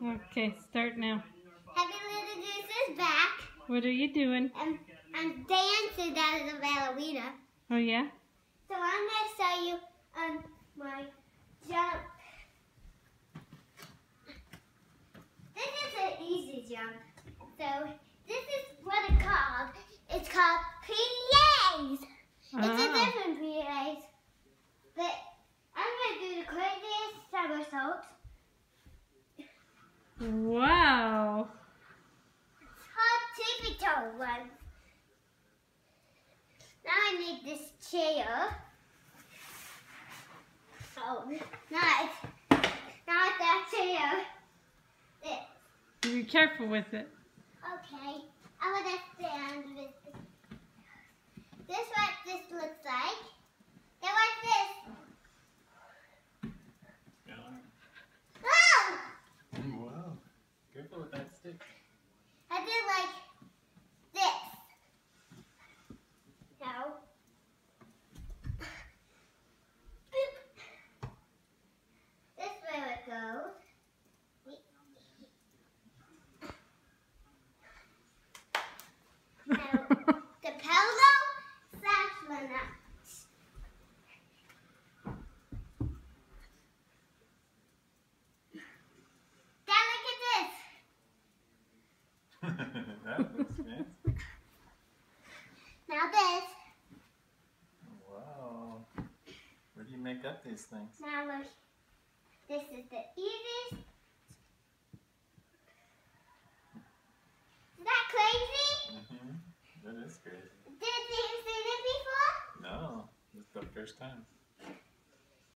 Okay, start now. Happy Little Goose is back. What are you doing? I'm dancing as a ballerina. Oh, yeah? So I'm going to show you my jump. This is an easy jump. So this is what it's called. It's called PDAs. It's a different PDAs. But I'm going to do the craziest somersaults. Wow. It's called tippy-toe one. Now I need this chair. Oh, not that chair. This. Be careful with it. Okay, I want to stand with this. This is what this looks like. Then what's this? Oh! Wow. Careful with that stick. I did like this. No. Boop. This is where it goes. Now, the pillow slash the nuts. Dad, look at this. That looks fancy. Now this. Wow. Where do you make up these things? Now look. This is the easiest. Is that crazy? That is crazy. Did you see it before? No, it's the first time.